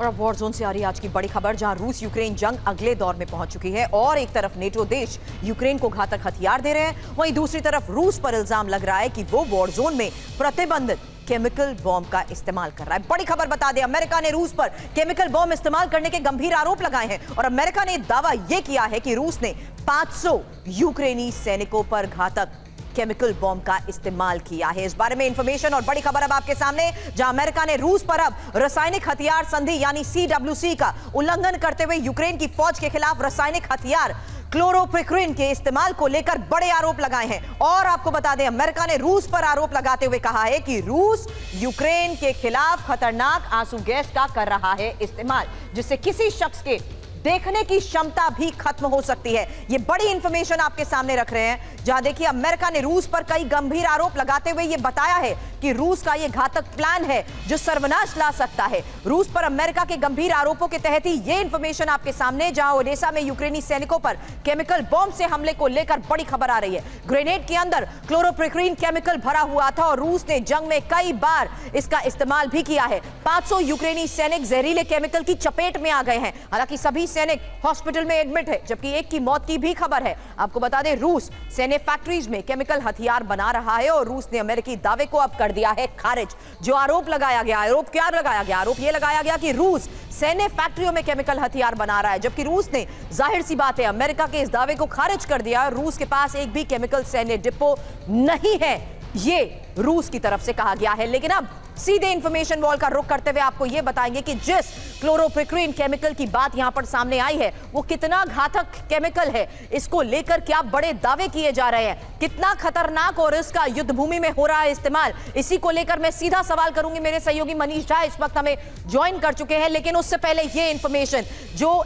और अब war zone से आ रही है आज की बड़ी खबर, जहां रूस यूक्रेन जंग अगले दौर में पहुंच चुकी है और एक तरफ नेटो देश यूक्रेन को घातक हथियार दे रहे हैं, वहीं दूसरी तरफ रूस पर इल्जाम लग रहा है कि वो वॉर जोन में प्रतिबंधित केमिकल बॉम्ब का इस्तेमाल कर रहा है। बड़ी खबर बता दें, अमेरिका ने रूस पर केमिकल बॉम्ब इस्तेमाल करने के गंभीर आरोप लगाए हैं और अमेरिका ने दावा यह किया है कि रूस ने 500 यूक्रेनी सैनिकों पर घातक केमिकल बॉम्ब का इस्तेमाल किया है। इस बारे में इंफॉर्मेशन और बड़ी खबर अब आपके सामने, जहां अमेरिका ने रूस पर अब रासायनिक हथियार संधि यानी CWC का उल्लंघन करते हुए यूक्रेन की फौज के खिलाफ रासायनिक हथियार क्लोरोपिक्रिन के इस्तेमाल को लेकर बड़े आरोप लगाए हैं। और आपको बता दें, अमेरिका ने रूस पर आरोप लगाते हुए कहा है कि रूस यूक्रेन के खिलाफ खतरनाक आंसू गैस का कर रहा है इस्तेमाल, जिससे किसी शख्स के देखने की क्षमता भी खत्म हो सकती है। यह बड़ी इंफॉर्मेशन आपके सामने रख रहे हैं, जहां देखिए अमेरिका ने रूस पर कई गंभीर आरोप लगाते हुए यह बताया है कि रूस का यह घातक प्लान है जो सर्वनाश ला सकता है। रूस पर अमेरिका के गंभीर आरोपों के तहत ही यह इंफॉर्मेशन आपके सामने, जहां ओडेसा में यूक्रेनी सैनिकों पर केमिकल बॉम्ब से हमले को लेकर बड़ी खबर आ रही है। ग्रेनेड के अंदर क्लोरोपिक्रिन केमिकल भरा हुआ था और रूस ने जंग में कई बार इसका इस्तेमाल भी किया है। 500 यूक्रेनी सैनिक जहरीले केमिकल की चपेट में आ गए हैं। हालांकि सभी सैनिक हॉस्पिटल में एडमिट है, जबकि एक की मौत की भी खबर है। आपको बता दें, रूस सैन्य फैक्ट्रीज में केमिकल हथियार बना रहा है और रूस ने अमेरिकी दावे को अब कर दिया है खारिज। जो आरोप लगाया गया, आरोप क्या लगाया गया? आरोप यह लगाया गया कि रूस सैन्य फैक्ट्रियों में केमिकल हथियार बना रहा है, जबकि रूस ने जाहिर सी बात है अमेरिका के इस दावे को खारिज कर दिया। रूस के पास एक भी केमिकल सैन्य डिपो नहीं है, ये रूस की तरफ से कहा गया है। लेकिन अब सीधे इंफॉर्मेशन वॉल का रुख करते हुए आपको यह बताएंगे कि जिस क्लोरोपिक्रिन केमिकल की बात यहां पर सामने आई है वो कितना घातक केमिकल है, इसको लेकर क्या बड़े दावे किए जा रहे हैं, कितना खतरनाक और इसका युद्ध भूमि में हो रहा है इस्तेमाल, इसी को लेकर मैं सीधा सवाल करूंगी। मेरे सहयोगी मनीष झा इस वक्त हमें ज्वाइन कर चुके हैं, लेकिन उससे पहले ये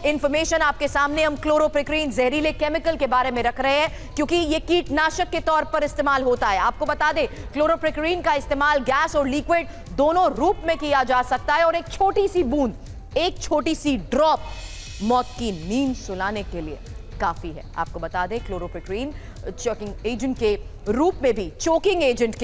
इंफॉर्मेशन आपके सामने हम क्लोरोपिक्रिन जहरीले केमिकल के बारे में रख रहे हैं, क्योंकि ये कीटनाशक के तौर पर इस्तेमाल होता है। आपको बता दें, क्लोरोपिक्रिन का इस्तेमाल गैस और लिक्विड दोनों रूप में किया जा सकता है और एक छोटी सी बूंद, एक छोटी सी ड्रॉप मौत की नींद सुलाने के लिए काफी है। आपको बता दें, क्लोरोपिक्रिन चोकिंग एजेंट के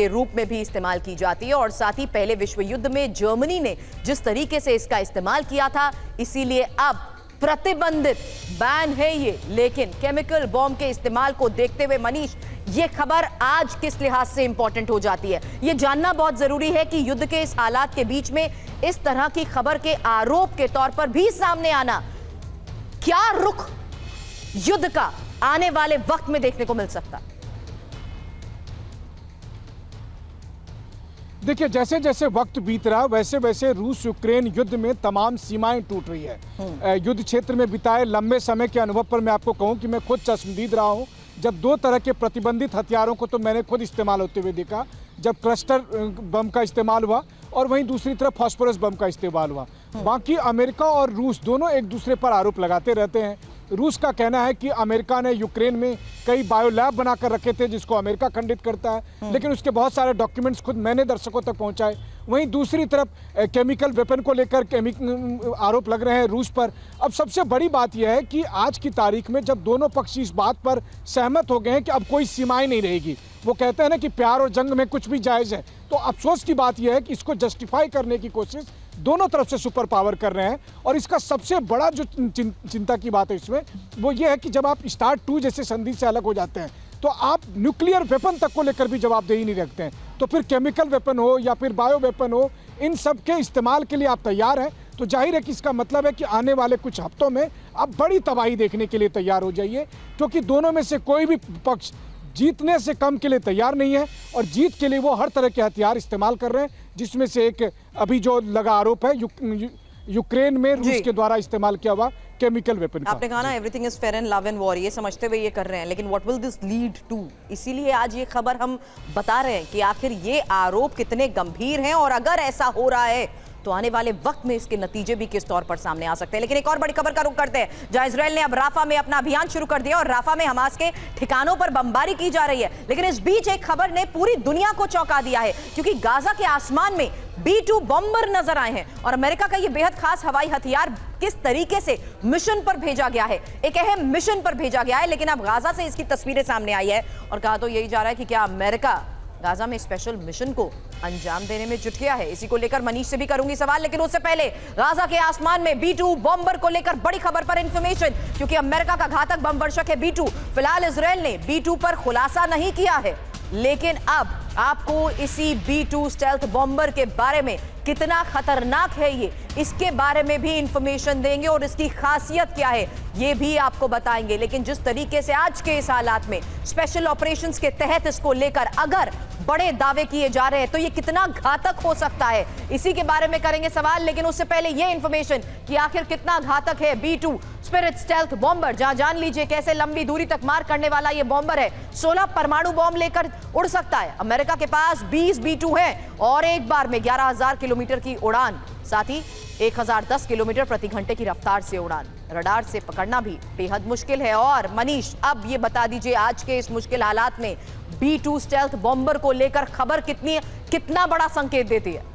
रूप में भी इस्तेमाल की जाती है और साथ ही पहले विश्व युद्ध में जर्मनी ने जिस तरीके से इसका इस्तेमाल किया था, इसीलिए अब प्रतिबंधित बैन है ये। लेकिन केमिकल बॉम्ब के इस्तेमाल को देखते हुए मनीष, ये खबर आज किस लिहाज से इंपॉर्टेंट हो जाती है? ये जानना बहुत जरूरी है कि युद्ध के इस हालात के बीच में इस तरह की खबर के आरोप के तौर पर भी सामने आना, क्या रुख युद्ध का आने वाले वक्त में देखने को मिल सकता? देखिए, जैसे जैसे वक्त बीत रहा वैसे वैसे रूस यूक्रेन युद्ध में तमाम सीमाएं टूट रही है। युद्ध क्षेत्र में बिताए लंबे समय के अनुभव पर मैं आपको कहूं कि मैं खुद चश्मदीद रहा हूं। जब दो तरह के प्रतिबंधित हथियारों को तो मैंने खुद इस्तेमाल होते हुए देखा, जब क्लस्टर बम का इस्तेमाल हुआ और वहीं दूसरी तरफ फास्फोरस बम का इस्तेमाल हुआ। बाकी अमेरिका और रूस दोनों एक दूसरे पर आरोप लगाते रहते हैं। रूस का कहना है कि अमेरिका ने यूक्रेन में कई बायो लैब बनाकर रखे थे, जिसको अमेरिका खंडित करता है, लेकिन उसके बहुत सारे डॉक्यूमेंट्स खुद मैंने दर्शकों तक पहुंचाए। वहीं दूसरी तरफ केमिकल वेपन को लेकर आरोप लग रहे हैं रूस पर। अब सबसे बड़ी बात यह है कि आज की तारीख में जब दोनों पक्ष इस बात पर सहमत हो गए हैं कि अब कोई सीमाएं नहीं रहेगी, वो कहते हैं ना कि प्यार और जंग में कुछ भी जायज़ है, तो अफसोस की बात यह है कि इसको जस्टिफाई करने की कोशिश दोनों तरफ से सुपर पावर कर रहे हैं। और इसका सबसे बड़ा जो चिंता की बात है इसमें, वो ये है कि जब आप START 2 जैसे संधि से अलग हो जाते हैं तो आप न्यूक्लियर वेपन तक को लेकर भी जवाबदेही नहीं रखते हैं। तो फिर केमिकल वेपन हो या फिर बायो वेपन हो, इन सब के इस्तेमाल के लिए आप तैयार हैं, तो जाहिर है कि इसका मतलब है कि आने वाले कुछ हफ्तों में आप बड़ी तबाही देखने के लिए तैयार हो जाइए, क्योंकि दोनों में से कोई भी पक्ष जीतने से कम के लिए तैयार नहीं है और जीत के लिए वो हर तरह के हथियार इस्तेमाल कर रहे हैं, जिसमें से एक अभी जो लगा आरोप है यूक्रेन में रूस के द्वारा इस्तेमाल किया हुआ केमिकल वेपन का। आपने कहा ना everything is fair and love and war, ये समझते हुए ये कर रहे हैं, लेकिन what will this lead to? इसीलिए आज ये खबर हम बता रहे हैं कि आखिर ये आरोप कितने गंभीर हैं और अगर ऐसा हो रहा है तो आने वाले वक्त में इसके नतीजे भी किस तौर पर सामने आ सकते हैं। लेकिन एक और बड़ी खबर का रुख करते हैं, जहां इजराइल ने अब राफा में अपना अभियान शुरू कर दिया और राफा में हमास के ठिकानों पर बमबारी की जा रही है। लेकिन इस बीच एक खबर ने पूरी दुनिया को चौंका दिया है, क्योंकि गाजा के आसमान में B-2 बॉम्बर नजर आए हैं और अमेरिका का यह बेहद खास हवाई हथियार किस तरीके से मिशन पर भेजा गया है, एक अहम मिशन पर भेजा गया है। लेकिन अब गाजा से इसकी तस्वीरें सामने आई है और कहा तो यही जा रहा है कि क्या अमेरिका गाजा में स्पेशल मिशन को अंजाम देने में जुट गया है। इसी को लेकर मनीष से भी करूंगी सवाल, लेकिन उससे पहले गाजा के आसमान में B2 बॉम्बर को लेकर बड़ी खबर पर इंफॉर्मेशन, क्योंकि अमेरिका का घातक बम वर्षक है B2। फिलहाल इजरायल ने B2 पर खुलासा नहीं किया है, लेकिन अब आपको इसी B2 स्टेल्थ बॉम्बर के बारे में कितना खतरनाक है ये, इसके बारे में भी इंफॉर्मेशन देंगे और इसकी खासियत क्या है ये भी आपको बताएंगे। लेकिन जिस तरीके से आज के इस हालात में स्पेशल ऑपरेशंस के तहत इसको लेकर अगर बड़े दावे किए जा रहे हैं तो ये कितना घातक हो सकता है, इसी के बारे में करेंगे सवाल। लेकिन उससे पहले ये इंफॉर्मेशन कि आखिर कितना घातक है B2 स्पिरिट स्टेल्थ बॉम्बर, जहां जान लीजिए कैसे लंबी दूरी तक मार करने वाला ये बॉम्बर है। 16 परमाणु बॉम्ब लेकर उड़ सकता है। अमेरिका के पास 20 B2 है और एक बार में 11,000 किलोमीटर की उड़ान, साथ ही 1010 किलोमीटर प्रति घंटे की रफ्तार से उड़ान। रडार से पकड़ना भी बेहद मुश्किल है। और मनीष, अब ये बता दीजिए आज के इस मुश्किल हालात में B2 स्टेल्थ बॉम्बर को लेकर खबर कितना बड़ा संकेत देती है?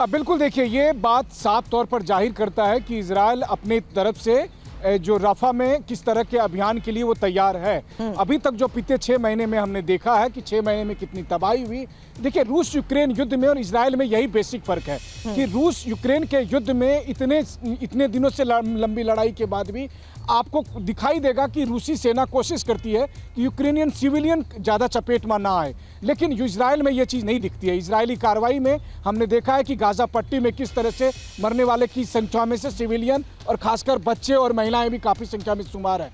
बिल्कुल, देखिए ये बात साफ तौर पर जाहिर करता है कि इजराइल अपनी तरफ से जो रफा में किस तरह के अभियान के लिए वो तैयार है। अभी तक जो बीते 6 महीने में हमने देखा है कि 6 महीने में कितनी तबाही हुई। देखिए, रूस यूक्रेन युद्ध में और इजराइल में यही बेसिक फर्क है कि रूस यूक्रेन के युद्ध में इतने दिनों से लंबी लड़ाई के बाद भी आपको दिखाई देगा कि रूसी सेना कोशिश करती है कि यूक्रेनियन सिविलियन ज़्यादा चपेट में ना आए, लेकिन इजराइल में ये चीज़ नहीं दिखती है। इजरायली कार्रवाई में हमने देखा है कि गाजा पट्टी में किस तरह से मरने वाले की संख्या में से सिविलियन और खासकर बच्चे और महिलाएं भी काफ़ी संख्या में शुमार है।